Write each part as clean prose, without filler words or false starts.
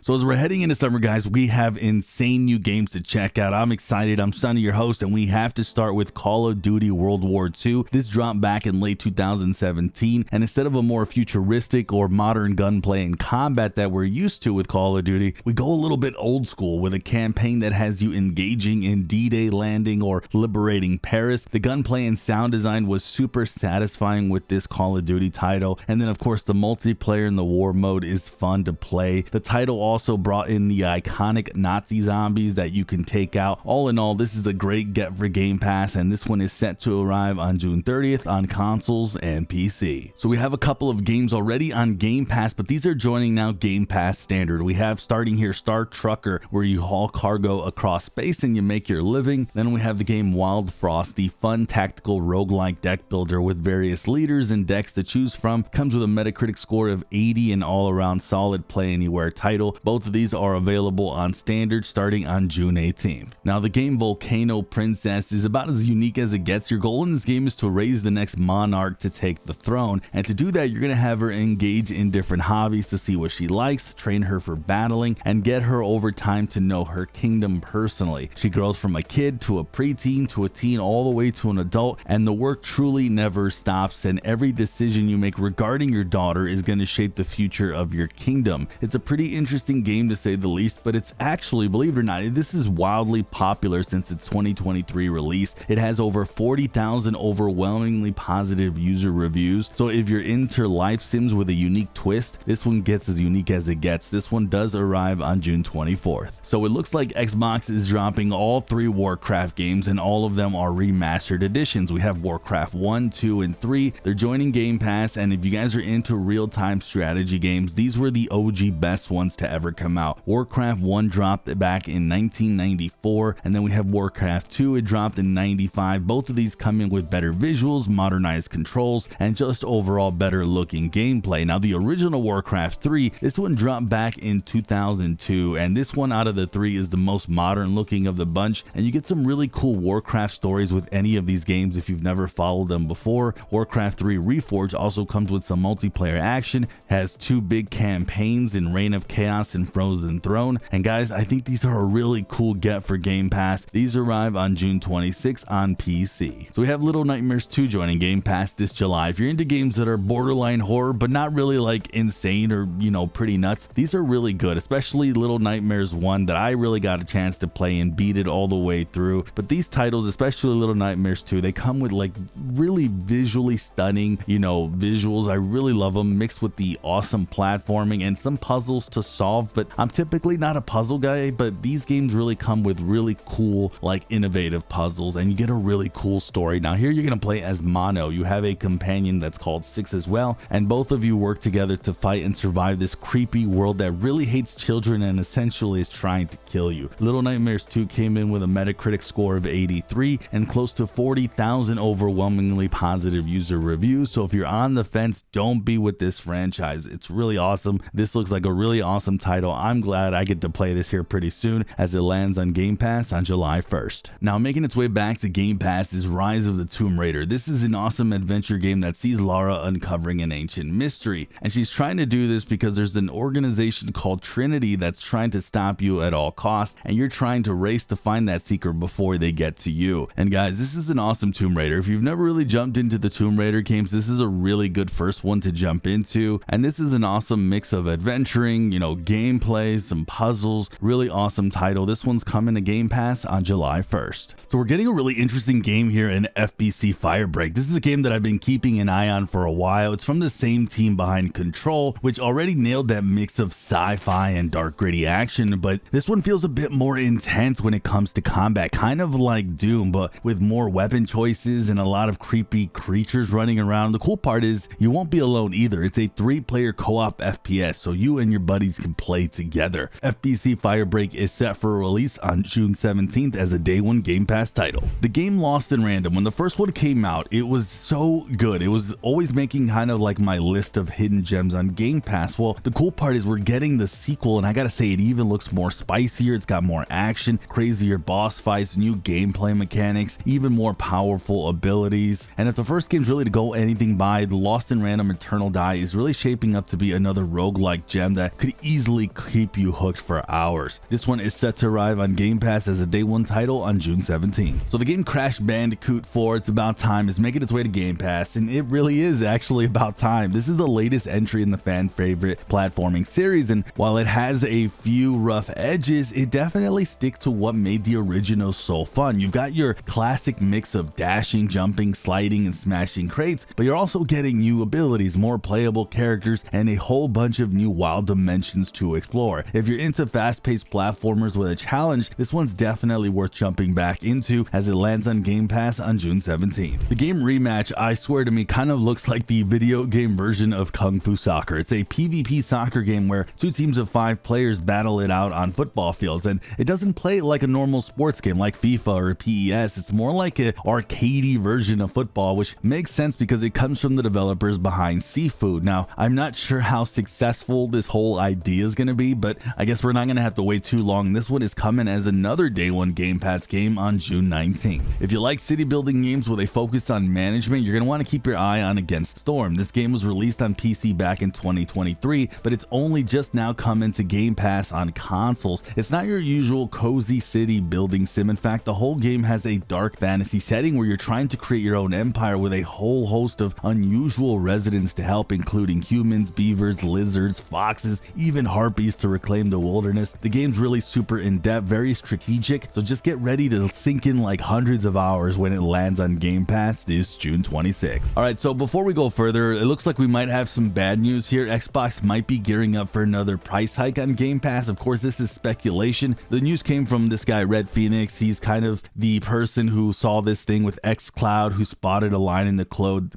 So as we're heading into summer, guys, we have insane new games to check out. I'm excited. I'm Sonny, your host, and we have to start with Call of Duty World War II. This dropped back in late 2017, and instead of a more futuristic or modern gunplay and combat that we're used to with Call of Duty, we go a little bit old school with a campaign that has you engaging in D-Day landing or liberating Paris. The gunplay and sound design was super satisfying with this Call of Duty title, and then of course the multiplayer in the war mode is fun to play. The title also brought in the iconic Nazi zombies that you can take out. All in all, this is a great get for Game Pass, and this one is set to arrive on June 30th on consoles and PC. So we have a couple of games already on Game Pass, but these are joining now Game Pass Standard. We have starting here Star Trucker, where you haul cargo across space and you make your living. Then we have the game Wildfrost, the fun tactical roguelike deck builder with various leaders and decks to choose from. Comes with a Metacritic score of 80 and all around solid play anywhere title. Both of these are available on standard starting on June 18th. Now the game Volcano Princess is about as unique as it gets. Your goal in this game is to raise the next monarch to take the throne, and to do that you're going to have her engage in different hobbies to see what she likes, train her for battling, and get her over time to know her kingdom personally. She grows from a kid to a preteen to a teen all the way to an adult, and the work truly never stops, and every decision you make regarding your daughter is going to shape the future of your kingdom. It's a pretty interesting game to say the least, but it's actually, believe it or not, this is wildly popular since its 2023 release. It has over 40,000 overwhelmingly positive user reviews, so if you're into life sims with a unique twist, this one gets as unique as it gets. This one does arrive on June 24th. So it looks like Xbox is dropping all 3 Warcraft games, and all of them are remastered editions. We have Warcraft 1, 2, and 3. They're joining Game Pass, and if you guys are into real-time strategy games, these were the OG best ones to ever come out. Warcraft 1 dropped back in 1994, and then we have Warcraft 2. It dropped in 95. Both of these come in with better visuals, modernized controls, and just overall better looking gameplay. Now the original Warcraft 3, this one dropped back in 2002, and this one out of the 3 is the most modern looking of the bunch, and you get some really cool Warcraft stories with any of these games if you've never followed them before. Warcraft 3 Reforged also comes with some multiplayer action, has 2 big campaigns in Reign of Chaos and Frozen Throne, and guys, I think these are a really cool get for Game Pass. These arrive on June 26th on PC. So we have Little Nightmares 2 joining Game Pass this July. If you're into games that are borderline horror but not really like insane or, you know, pretty nuts, these are really good, especially Little Nightmares 1 that I really got a chance to play and beat it all the way through. But these titles, especially Little Nightmares 2, they come with like really visually stunning, you know, visuals. I really love them, mixed with the awesome platforming and some puzzles to solve. But I'm typically not a puzzle guy, but these games really come with really cool, like innovative puzzles, and you get a really cool story. Now here you're going to play as Mono. You have a companion that's called Six as well, and both of you work together to fight and survive this creepy world that really hates children and essentially is trying to kill you. Little Nightmares 2 came in with a Metacritic score of 83 and close to 40,000 overwhelmingly positive user reviews. So if you're on the fence, don't be with this franchise. It's really awesome. This looks like a really awesome title. I'm glad I get to play this here pretty soon as it lands on Game Pass on July 1st. Now making its way back to Game Pass is Rise of the Tomb Raider. This is an awesome adventure game that sees Lara uncovering an ancient mystery, and she's trying to do this because there's an organization called Trinity that's trying to stop you at all costs, and you're trying to race to find that secret before they get to you. And guys, this is an awesome Tomb Raider. If you've never really jumped into the Tomb Raider games, this is a really good first one to jump into, and this is an awesome mix of adventuring, you know, gameplay, some puzzles. Really awesome title. This one's coming to Game Pass on July 1st. So we're getting a really interesting game here in FBC Firebreak. This is a game that I've been keeping an eye on for a while. It's from the same team behind Control, which already nailed that mix of sci-fi and dark gritty action, but this one feels a bit more intense when it comes to combat, kind of like Doom, but with more weapon choices and a lot of creepy creatures running around. The cool part is you won't be alone either. It's a 3-player co-op FPS, so you and your buddies can play together. FBC Firebreak is set for a release on June 17th as a day 1 Game Pass title. The game Lost in Random, when the first one came out, it was so good. It was always making kind of like my list of hidden gems on Game Pass. Well, the cool part is we're getting the sequel, and I gotta say, it even looks more spicier. It's got more action, crazier boss fights, new gameplay mechanics, even more powerful abilities. And if the first game's really to go anything by, the Lost in Random Eternal Die is really shaping up to be another roguelike gem that could easily easily keep you hooked for hours. This one is set to arrive on Game Pass as a day one title on June 17th. So the game Crash Bandicoot 4, It's About Time, is making its way to Game Pass, and it really is actually about time. This is the latest entry in the fan favorite platforming series, and while it has a few rough edges, it definitely sticks to what made the original so fun. You've got your classic mix of dashing, jumping, sliding, and smashing crates, but you're also getting new abilities, more playable characters, and a whole bunch of new wild dimensions to explore. If you're into fast-paced platformers with a challenge, this one's definitely worth jumping back into as it lands on Game Pass on June 17th. The game Rematch, I swear to me, kind of looks like the video game version of Kung Fu Soccer. It's a PvP soccer game where two teams of 5 players battle it out on football fields, and it doesn't play like a normal sports game like FIFA or PES. It's more like an arcadey version of football, which makes sense because it comes from the developers behind Seafood. Now, I'm not sure how successful this whole idea is going to be, but I guess we're not going to have to wait too long. This one is coming as another day one Game Pass game on June 19th. If you like city building games with a focus on management, you're going to want to keep your eye on Against Storm. This game was released on PC back in 2023, but it's only just now come into Game Pass on consoles. It's not your usual cozy city building sim. In fact, the whole game has a dark fantasy setting where you're trying to create your own empire with a whole host of unusual residents to help, including humans, beavers, lizards, foxes, even harpies to reclaim the wilderness. The game's really super in-depth, very strategic, so just get ready to sink in like hundreds of hours when it lands on Game Pass this June 26th. Alright, so before we go further, it looks like we might have some bad news here. Xbox might be gearing up for another price hike on Game Pass. Of course, this is speculation. The news came from this guy, Red Phoenix. He's kind of the person who saw this thing with xCloud, who spotted a line in the code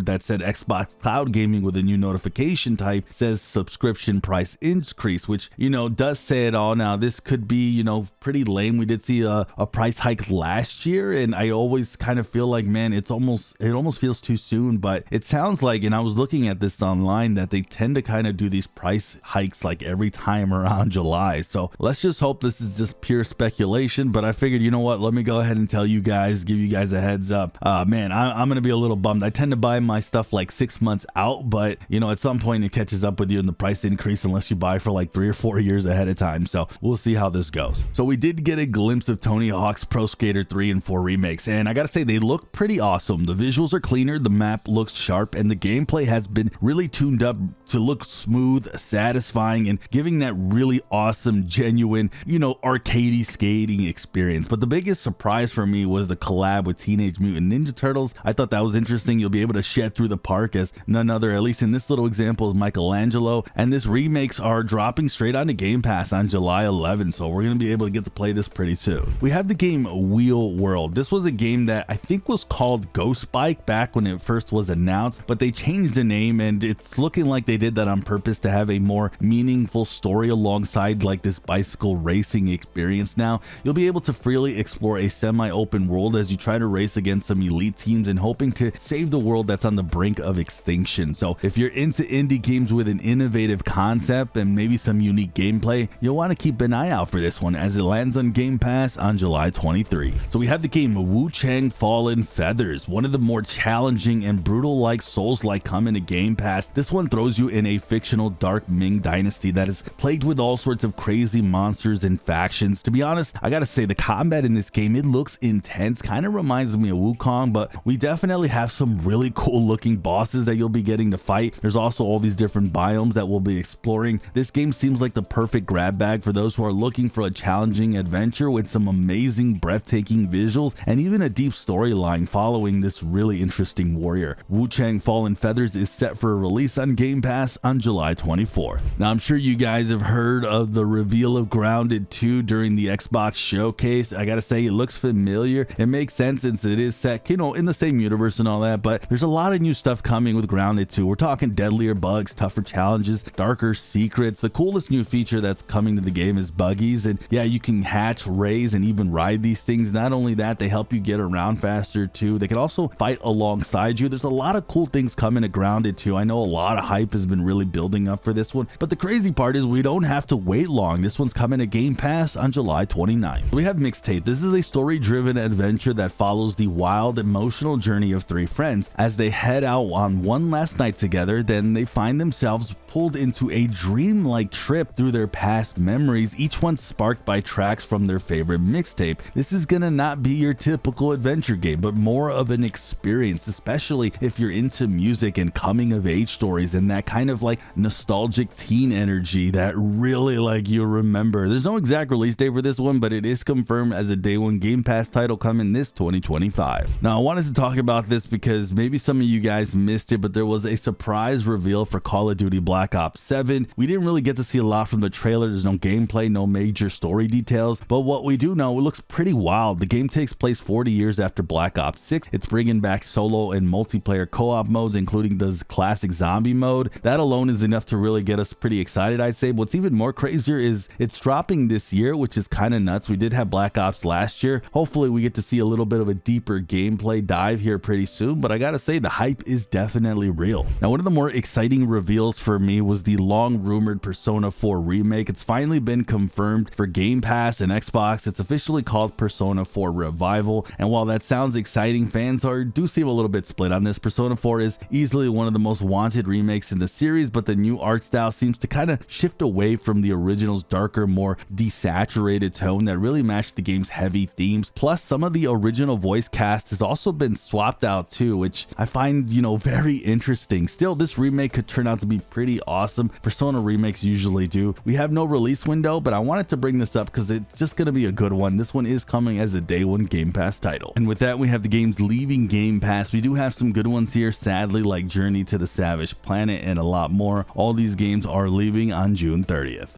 that said Xbox Cloud Gaming with a new notification type says subscription price increase, which, you know, does say it all. Now, this could be, you know, pretty lame. We did see a price hike last year, and I always kind of feel like, man, it almost feels too soon, but it sounds like, and I was looking at this online, that they tend to kind of do these price hikes like every time around July. So let's just hope this is just pure speculation, but I figured, you know what, let me go ahead and tell you guys, give you guys a heads up. Man, I'm gonna be a little bummed. I tend to buy my stuff like 6 months out, but you know, at some point it catches up with you in the price increase unless you buy for like 3 or 4 years ahead of time. So we'll see how this goes. So we did get a glimpse of Tony Hawk's Pro Skater 3 and 4 remakes, and I gotta say, they look pretty awesome. The visuals are cleaner, the map looks sharp, and the gameplay has been really tuned up to look smooth, satisfying, and giving that really awesome, genuine, you know, arcadey skating experience. But the biggest surprise for me was the collab with Teenage Mutant Ninja Turtles. I thought that was interesting. You'll be able to shed through the park as none other, at least in this little example, is Michelangelo, and this remakes are dropping straight onto Game Pass on July 11th, so we're going to be able to get to play this pretty soon. We have the game Wheel World. This was a game that I think was called Ghost Bike back when it first was announced, but they changed the name, and it's looking like they did that on purpose to have a more meaningful story alongside like this bicycle racing experience. Now, you'll be able to freely explore a semi-open world as you try to race against some elite teams and hoping to save the world that's on the brink of extinction. So if you're into indie games with an innovative concept and maybe some unique gameplay, you'll want to keep an eye out for this one as it lands on Game Pass on July 23. So we have the game Wuchang Fallen Feathers, one of the more challenging and brutal like Souls-like coming to Game Pass. This one throws you in a fictional dark Ming dynasty that is plagued with all sorts of crazy monsters and factions. To be honest, I gotta say, the combat in this game, it looks intense, kind of reminds me of Wuchang, but we definitely have some really cool looking bosses that you'll be getting to fight. There's also all these different biomes that we'll be exploring. This game seems like the perfect grab bag for those who are looking for a challenging adventure with some amazing, breathtaking visuals and even a deep storyline following this really interesting warrior. Wuchang Fallen Feathers is set for a release on Game Pass on July 24th. Now, I'm sure you guys have heard of the reveal of Grounded 2 during the Xbox showcase. I gotta say, it looks familiar. It makes sense since it is set, you know, in the same universe and all that, but there's a lot of new stuff coming with Grounded 2. We're talking deadlier bugs, tougher challenges, darker secrets. The coolest new feature that's coming to the game is buggies, and yeah, you can hatch, raise, and even ride these things. Not only that, they help you get around faster too. They can also fight alongside you. There's a lot of cool things coming to Grounded 2. I know a lot of hype has been really building up for this one, but the crazy part is we don't have to wait long. This one's coming to Game Pass on July 29th. We have Mixtape. This is a story-driven adventure that follows the wild, emotional journey of 3 friends as they head out on one last night together. Then they find themselves pulled into a dream dreamlike trip through their past memories, each one sparked by tracks from their favorite mixtape. This is gonna not be your typical adventure game, but more of an experience, especially if you're into music and coming of age stories and that kind of like nostalgic teen energy that really like you remember. There's no exact release date for this one, but it is confirmed as a day one Game Pass title coming this 2025. Now I wanted to talk about this because maybe some of you guys missed it, but there was a surprise reveal for Call of Duty Black Ops 7. We didn't really get to see a lot from the trailer. There's no gameplay, no major story details, but what we do know, it looks pretty wild. The game takes place 40 years after Black Ops 6. It's bringing back solo and multiplayer co-op modes, including the classic zombie mode. That alone is enough to really get us pretty excited, I'd say. What's even more crazier is it's dropping this year, which is kind of nuts. We did have Black Ops last year. Hopefully we get to see a little bit of a deeper gameplay dive here pretty soon, but I gotta say the hype is definitely real. Now, one of the more exciting reveals for me was the long rumored Persona 4 remake. It's finally been confirmed for Game Pass and Xbox. It's officially called Persona 4 Revival, and while that sounds exciting, fans do seem a little bit split on this. Persona 4 is easily one of the most wanted remakes in the series, but the new art style seems to kind of shift away from the original's darker, more desaturated tone that really matched the game's heavy themes. Plus, some of the original voice cast has also been swapped out too, which I find, you know, very interesting. Still, this remake could turn out to be pretty awesome. Persona remakes usually do. We have no release window, but I wanted to bring this up because it's just going to be a good one. This one is coming as a day one Game Pass title. And with that, we have the games leaving Game Pass. We do have some good ones here, sadly, like Journey to the Savage Planet and a lot more. All these games are leaving on June 30th.